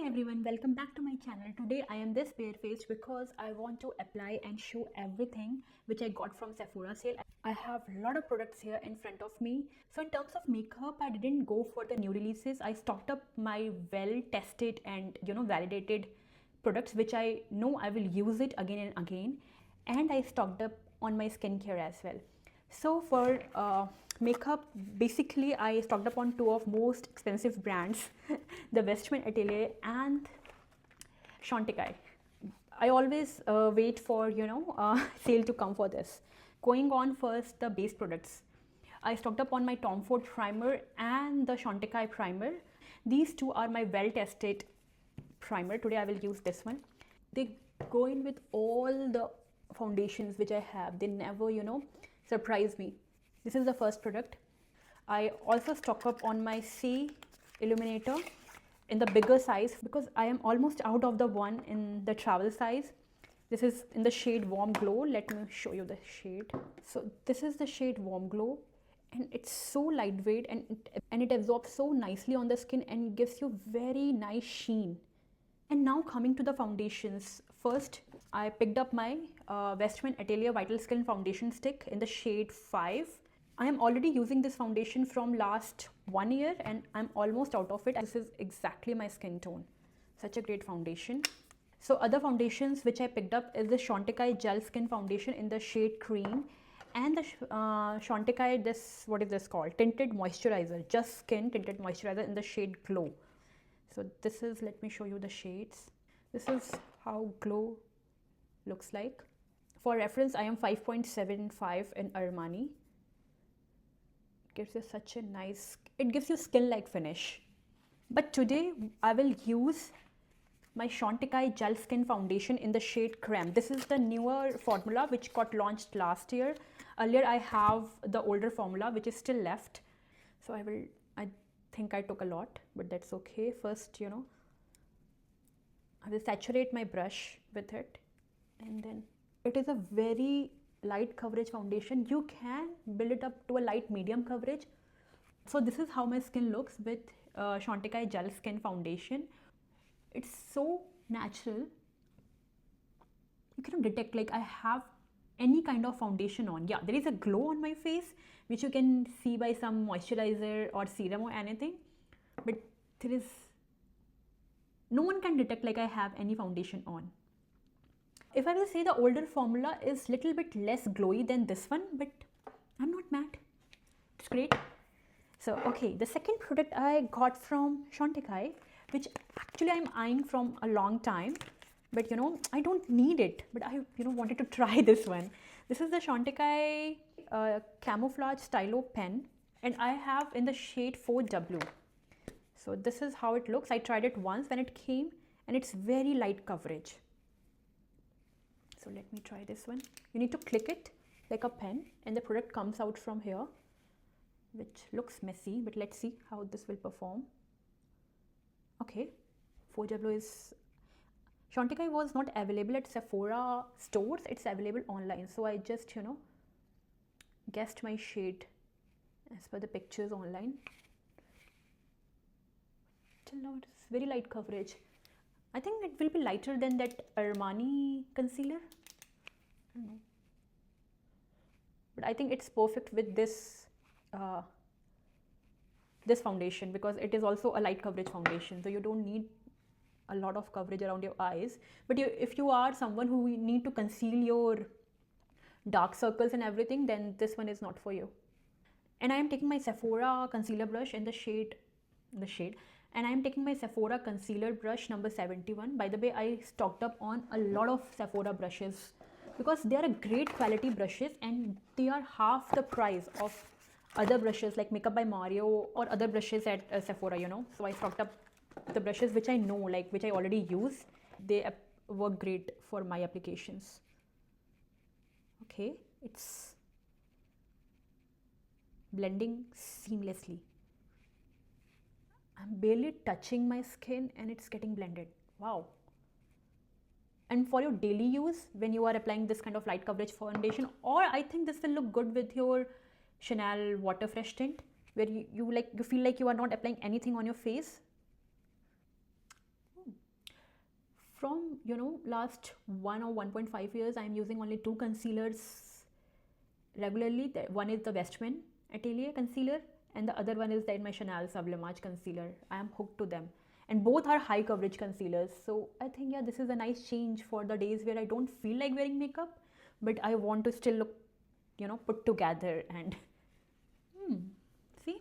Hi everyone, welcome back to my channel. Today I am this bare-faced because I want to apply and show everything which I got from Sephora sale. I have a lot of products here in front of me. So in terms of makeup, I didn't go for the new releases. I stocked up my well-tested and validated products which I know I will use it again and again. And I stocked up on my skincare as well. So for makeup, basically I stocked up on two of most expensive brands, the Westman Atelier and Chantecaille. I always wait for sale to come for this. Going on first, the base products. I stocked up on my Tom Ford primer and the Chantecaille primer. These two are my well-tested primer. Today I will use this one. They go in with all the foundations which I have. They never surprise me. This is the first product. I also stock up on my C illuminator in the bigger size because I am almost out of the one in the travel size. This is in the shade Warm Glow. Let me show you the shade. So this is the shade Warm Glow, and it's so lightweight and it absorbs so nicely on the skin and gives you very nice sheen. And now coming to the foundations. First, I picked up my Westman Atelier Vital Skin Foundation Stick in the shade 5. I am already using this foundation from last 1 year and I'm almost out of it. This is exactly my skin tone. Such a great foundation. So other foundations which I picked up is the Chantecaille Gel Skin Foundation in the shade Creme and the Chantecaille, what is this called? Tinted Moisturizer, Just Skin Tinted Moisturizer in the shade Glow. So this is, let me show you the shades. This is how Glow looks like. For reference, I am 5.75 in Armani. It gives you such a nice, it gives you skin-like finish. But today I will use my Chantecaille Gel Skin Foundation in the shade Creme. This is the newer formula which got launched last year. Earlier I have the older formula which is still left. So I think I took a lot, but that's okay. First, I will saturate my brush with it, and then it is a very light coverage foundation. You can build it up to a light medium coverage. So this is how my skin looks with Chantecaille Gel Skin Foundation. It's so natural. You cannot detect like I have any kind of foundation on. Yeah, there is a glow on my face which you can see by some moisturizer or serum or anything, but there is no one can detect like I have any foundation on. If I will say the older formula is little bit less glowy than this one, but I'm not mad. It's great. So okay, the second product I got from Chantecaille, which actually I'm eyeing from a long time, but I don't need it, but I wanted to try this one. This is the Chantecaille Camouflage Stylo pen, and I have in the shade 4W. So this is how it looks. I tried it once when it came and it's very light coverage. So let me try this one. You need to click it like a pen and the product comes out from here, which looks messy, but let's see how this will perform. Okay, 4W is, Chantecaille was not available at Sephora stores. It's available online. So I just, guessed my shade as per the pictures online. Till now it's very light coverage. I think it will be lighter than that Armani concealer. I don't know. But I think it's perfect with this this foundation because it is also a light coverage foundation. So you don't need a lot of coverage around your eyes. But if you are someone who need to conceal your dark circles and everything, then this one is not for you. And I am taking my Sephora concealer brush in the shade, and I am taking my Sephora concealer brush number 71. By the way, I stocked up on a lot of Sephora brushes because they are a great quality brushes and they are half the price of other brushes like Makeup by Mario or other brushes at Sephora, So I stocked up the brushes which I know, like which I already use. They work great for my applications. Okay, it's blending seamlessly. I'm barely touching my skin and it's getting blended. Wow. And for your daily use, when you are applying this kind of light coverage foundation, or I think this will look good with your Chanel Water Fresh tint, where you feel like you are not applying anything on your face. from, you know, last 1 or 1.5 years, I'm using only 2 concealers regularly. One is the Westman Atelier concealer and the other one is my Chanel Sublimage concealer. I am hooked to them and both are high coverage concealers. So I think, yeah, this is a nice change for the days where I don't feel like wearing makeup, but I want to still look, you know, put together. And see,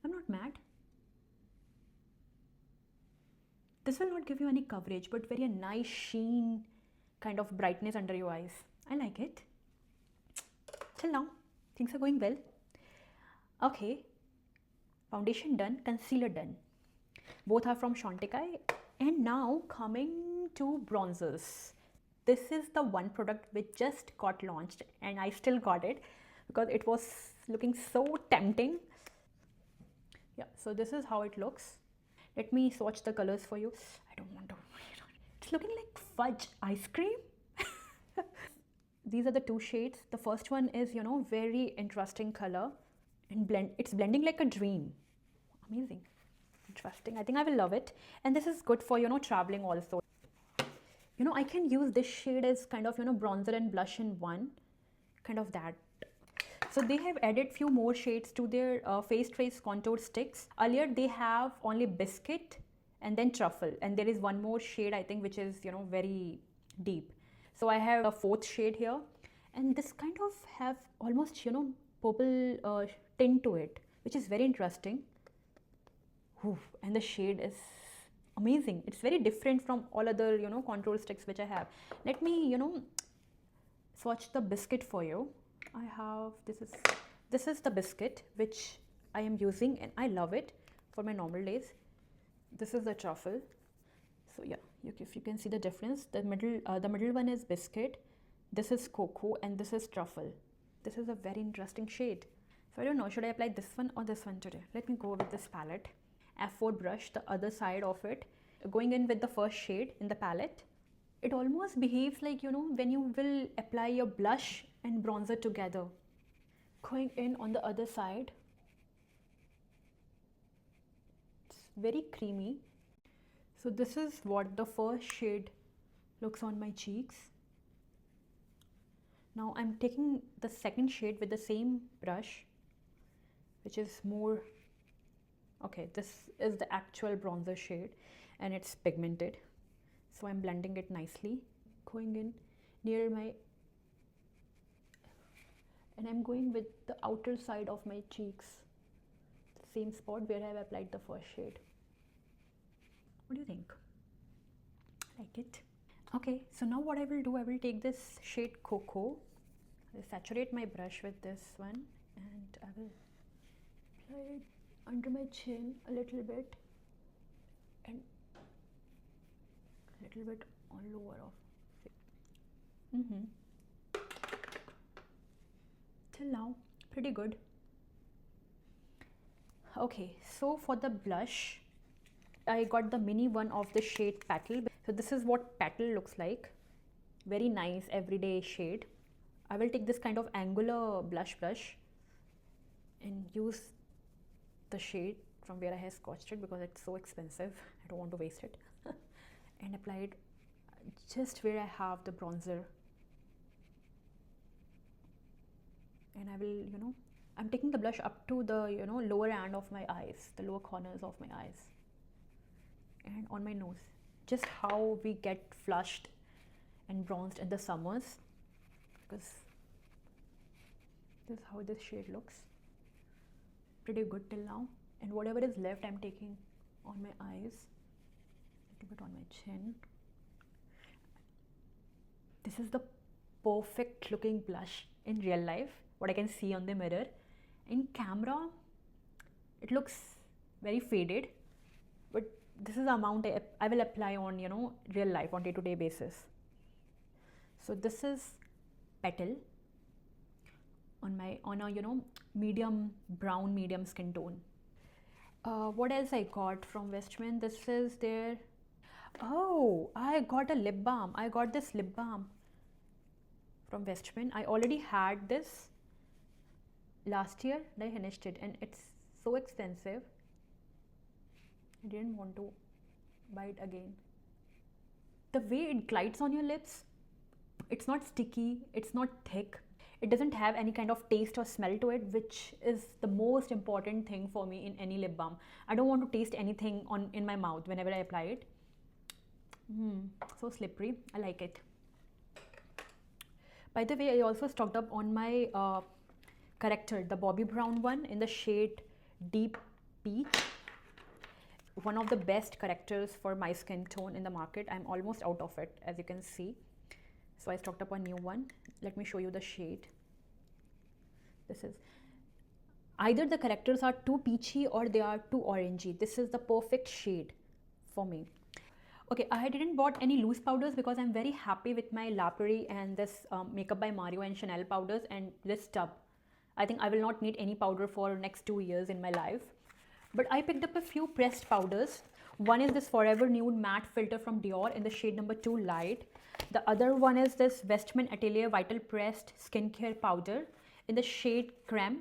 I'm not mad. This will not give you any coverage, but very nice sheen kind of brightness under your eyes. I like it. Till now, things are going well. Okay, foundation done, concealer done. Both are from Chantecaille. And now coming to bronzers. This is the one product which just got launched and I still got it because it was looking so tempting. Yeah, so this is how it looks. Let me swatch the colors for you. I don't want to. It's looking like fudge ice cream. These are the 2 shades. The first one is, you know, very interesting color and it's blending like a dream. Amazing. Interesting. I think I will love it. And this is good for, you know, traveling also. You know, I can use this shade as kind of, you know, bronzer and blush in one. Kind of that. So they have added few more shades to their face trace contour sticks. Earlier they have only biscuit and then truffle, and there is one more shade I think which is, you know, very deep. So I have a 4th shade here, and this kind of have almost, you know, purple tint to it, which is very interesting. And the shade is amazing. It's very different from all other, you know, contour sticks which I have. Let me, you know, swatch the biscuit for you. I have this is the biscuit which I am using and I love it for my normal days. This is the truffle. So yeah, if you can see the difference, the middle one is biscuit, this is cocoa, and this is truffle. This is a very interesting shade. So I don't know, should I apply this one or this one today? Let me go with this palette. F4 brush, the other side of it, going in with the first shade in the palette. It almost behaves like, you know, when you will apply your blush and bronzer together. Going in on the other side. It's very creamy. So this is what the first shade looks on my cheeks. Now I'm taking the second shade with the same brush, which is more, okay, this is the actual bronzer shade and it's pigmented. So I'm blending it nicely, going in near my, and I'm going with the outer side of my cheeks, the same spot where I've applied the first shade. What do you think? Like it? Okay, so now what I will do, I will take this shade Coco, I'll saturate my brush with this one and I will apply it under my chin a little bit and a little bit on lower of. Till now, pretty good. Okay, so for the blush, I got the mini one of the shade Petal. So this is what Petal looks like. Very nice everyday shade. I will take this kind of angular blush brush and use the shade from where I have scotched it because it's so expensive. I don't want to waste it. And apply it just where I have the bronzer. And I will, you know, I'm taking the blush up to the, you know, lower end of my eyes, the lower corners of my eyes. And on my nose. Just how we get flushed and bronzed in the summers. Because this is how this shade looks. Pretty good till now. And whatever is left, I'm taking on my eyes, a little bit on my chin. This is the perfect looking blush in real life, what I can see on the mirror. In camera, it looks very faded, but this is the amount I will apply on, you know, real life on day-to-day basis. So this is Petal on a, you know, medium brown, medium skin tone. What else I got from Westman? This is their, oh, I got a lip balm. I got this lip balm from Westman. I already had this last year and I finished it, and it's so expensive. I didn't want to buy it again. The way it glides on your lips, it's not sticky, it's not thick, it doesn't have any kind of taste or smell to it, which is the most important thing for me in any lip balm. I don't want to taste anything in my mouth whenever I apply it. So slippery, I like it. By the way, I also stocked up on my corrector, the Bobbi Brown one in the shade Deep Peach. One of the best correctors for my skin tone in the market. I'm almost out of it, as you can see. So I stocked up a new one. Let me show you the shade. This is, either the correctors are too peachy or they are too orangey. This is the perfect shade for me. Okay, I didn't bought any loose powders because I'm very happy with my La Prairie and this Makeup by Mario and Chanel powders and this tub. I think I will not need any powder for next 2 years in my life. But I picked up a few pressed powders. One is this Forever Nude Matte Filter from Dior in the shade number 2 Light. The other one is this Westman Atelier Vital Pressed Skincare Powder in the shade Creme.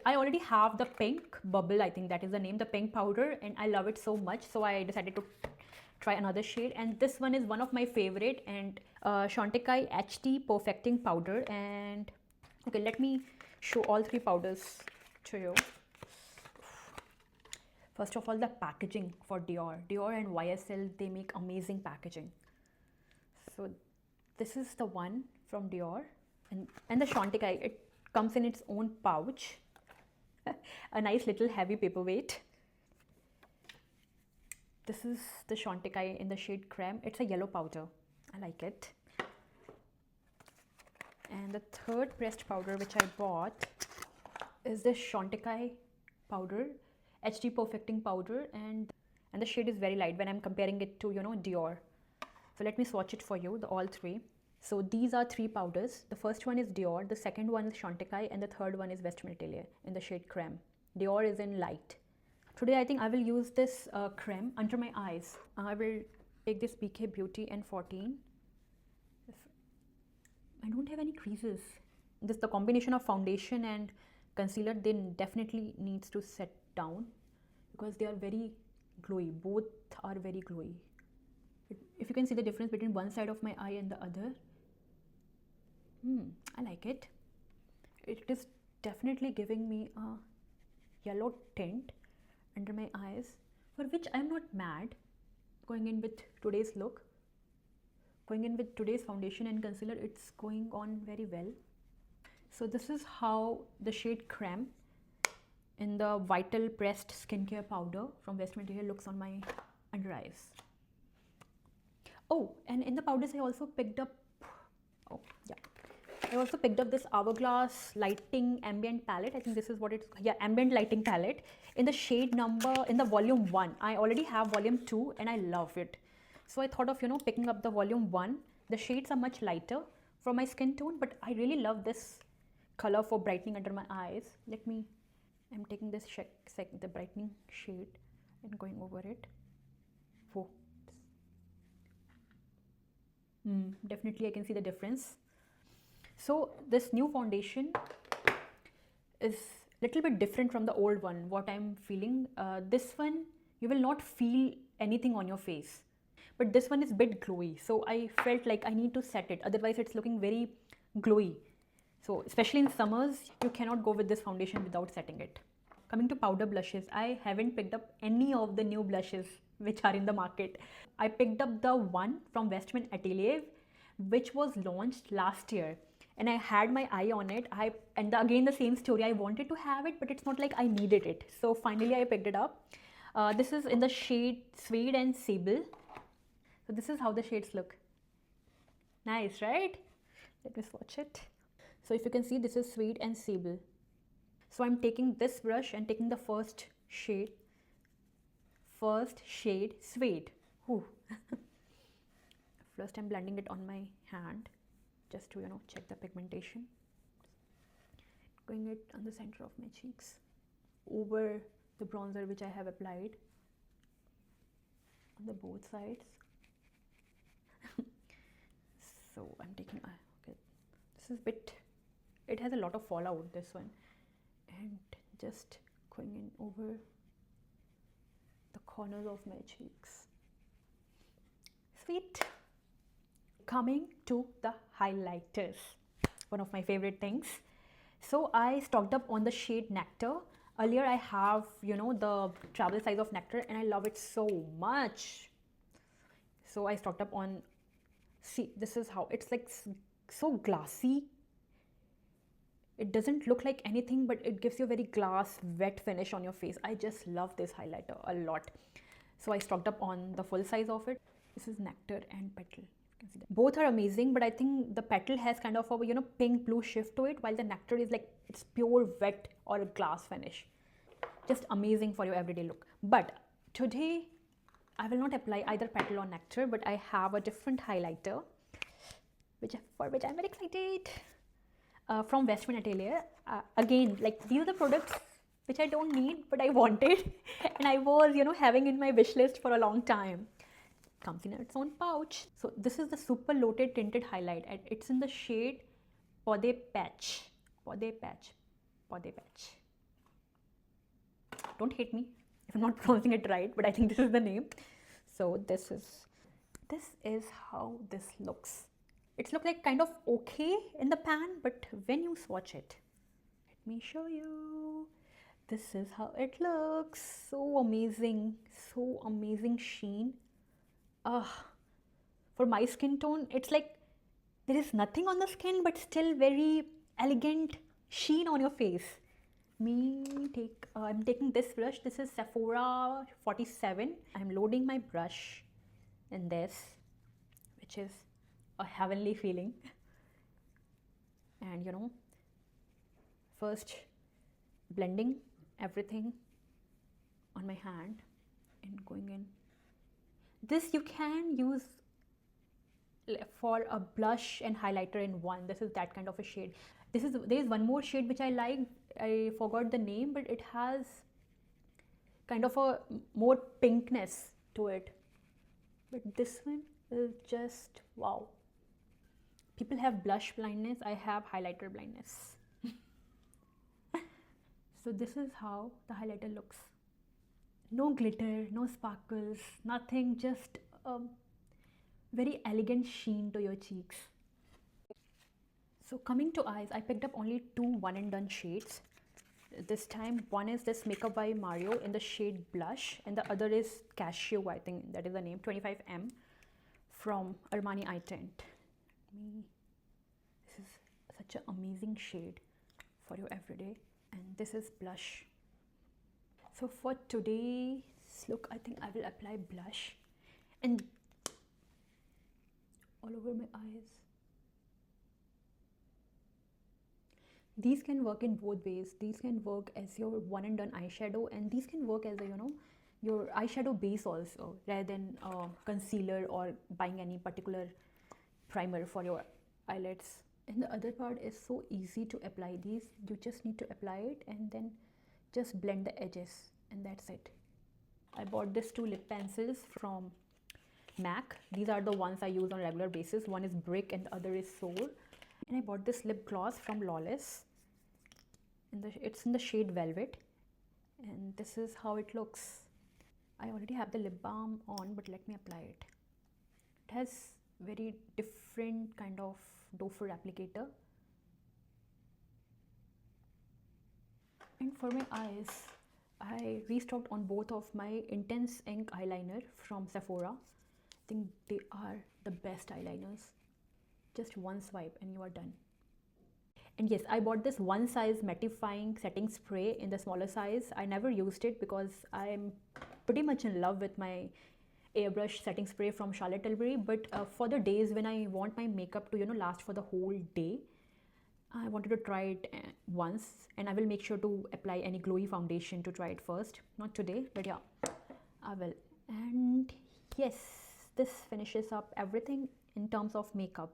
I already have the pink bubble, I think that is the name, the pink powder, and I love it so much. So I decided to try another shade, and this one is one of my favorite, and Chantecaille HD Perfecting Powder. And okay, let me show all 3 powders to you. First of all, the packaging for Dior and YSL, they make amazing packaging. So this is the one from Dior, and the Chantecaille, it comes in its own pouch. A nice little heavy paperweight. This is the Chantecaille in the shade Creme. It's a yellow powder. I like it. And the third pressed powder which I bought is this Chantecaille powder, HD Perfecting Powder, and the shade is very light when I'm comparing it to, you know, Dior. So let me swatch it for you, all 3. So these are 3 powders. The first one is Dior, the second one is Chantecaille, and the third one is Westman Atelier in the shade Creme. Dior is in light. Today I think I will use this Creme under my eyes. I will take this BK Beauty N14. I don't have any creases. This, the combination of foundation and concealer, they definitely needs to set down because they are very glowy. Both are very glowy. If you can see the difference between one side of my eye and the other, I like it. It is definitely giving me a yellow tint under my eyes, for which I'm not mad. Going in with today's look, going in with today's foundation and concealer, it's going on very well. So this is how the shade Creme in the Vital Pressed Skincare Powder from Westman Atelier looks on my under eyes. Oh, and in the powders I also picked up, I also picked up this Hourglass Lighting Ambient Palette. I think this is what it's, Ambient Lighting Palette in the shade number, in the volume 1. I already have volume 2 and I love it. So I thought of, you know, picking up the volume 1. The shades are much lighter for my skin tone, but I really love this color for brightening under my eyes. I'm taking this the brightening shade and going over it. Whoa. Definitely I can see the difference. So this new foundation is a little bit different from the old one, what I'm feeling. This one, you will not feel anything on your face, but this one is a bit glowy. So I felt like I need to set it, otherwise it's looking very glowy. So especially in summers, you cannot go with this foundation without setting it. Coming to powder blushes, I haven't picked up any of the new blushes which are in the market. I picked up the one from Westman Atelier, which was launched last year, and I had my eye on it. Again the same story, I wanted to have it, but it's not like I needed it. So finally I picked it up. This is in the shade Suede and Sable. So this is how the shades look. Nice, right? Let me swatch it. So if you can see, this is Suede and Sable. So I'm taking this brush and taking the first shade Suede. First I'm blending it on my hand just to, you know, check the pigmentation. Going it on the center of my cheeks over the bronzer which I have applied on the both sides. So I'm taking, okay, this is a bit, it has a lot of fallout, this one, and just going in over the corners of my cheeks. Sweet. coming to the highlighters, one of my favorite things. So I stocked up on the shade Nectar. Earlier I have, you know, the travel size of Nectar, and I love it so much. So I stocked up on, see, this is how it's like, so glassy. It doesn't look like anything, but it gives you a very glass wet finish on your face. I just love this highlighter a lot. So I stocked up on the full size of it. This is Nectar and Petal. Both are amazing, but I think the Petal has kind of a, you know, pink blue shift to it, while the Nectar is like, it's pure wet or a glass finish. Just amazing for your everyday look. But today I will not apply either Petal or Nectar, but I have a different highlighter for which I'm very excited, from Westman Atelier. Again, like, these are the products which I don't need but I wanted and I was, you know, having in my wish list for a long time. Comes in its own pouch. So this is the super loaded tinted highlight, and it's in the shade Peche. Don't hate me if I'm not pronouncing it right, but I think this is the name. So this is how this looks. It's look like kind of okay in the pan, but when you swatch it, let me show you. This is how it looks. So amazing sheen. For my skin tone, it's like there is nothing on the skin, but still very elegant sheen on your face. I'm taking this brush. This is Sephora 47. I'm loading my brush in this, which is a heavenly feeling. And, you know, first blending everything on my hand and going in. This you can use for a blush and highlighter in one. This is that kind of a shade. There is one more shade which I like. I forgot the name, but it has kind of a more pinkness to it. But this one is just wow. People have blush blindness. I have highlighter blindness. So this is how the highlighter looks. No glitter, no sparkles, nothing, just a very elegant sheen to your cheeks. So coming to eyes, I picked up only two one and done shades. This time, one is this Makeup by Mario in the shade Blush, and the other is Cashew, I think that is the name, 25M from Armani Eye Tint. This is such an amazing shade for your everyday, and this is Blush. So for today's look, I think I will apply blush and all over my eyes. These can work in both ways. These can work as your one and done eyeshadow, and these can work as a, you know, your eyeshadow base also, rather than concealer or buying any particular primer for your eyelids. And the other part is so easy to apply these. You just need to apply it and then just blend the edges, and that's it. I bought these two lip pencils from MAC. These are the ones I use on a regular basis. One is Brick and the other is Soul. And I bought this lip gloss from Lawless. It's in the shade Velvet. And this is how it looks. I already have the lip balm on, but let me apply it. It has very different kind of doe foot applicator. And for my eyes, I restocked on both of my Intense Ink eyeliner from Sephora. I think they are the best eyeliners. Just one swipe and you are done. And yes, I bought this one size mattifying setting spray in the smaller size. I never used it because I'm pretty much in love with my airbrush setting spray from Charlotte Tilbury. But for the days when I want my makeup to, you know, last for the whole day, I wanted to try it once, and I will make sure to apply any glowy foundation to try it first. Not today, but yeah, I will. And yes, this finishes up everything in terms of makeup.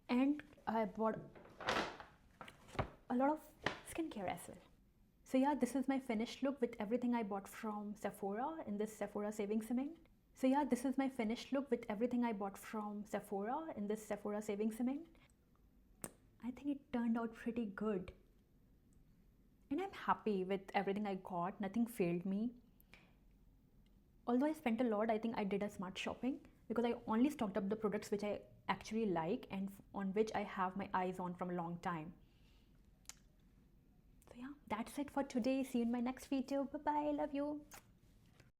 And I bought a lot of skincare as well. So yeah, this is my finished look with everything I bought from Sephora in this Sephora Saving Cement. So yeah, this is my finished look with everything I bought from Sephora in this Sephora Saving Cement. I think it turned out pretty good. And I'm happy with everything I got. Nothing failed me. Although I spent a lot, I think I did a smart shopping because I only stocked up the products which I actually like and on which I have my eyes on from a long time. So yeah, that's it for today. See you in my next video. Bye bye. Love you.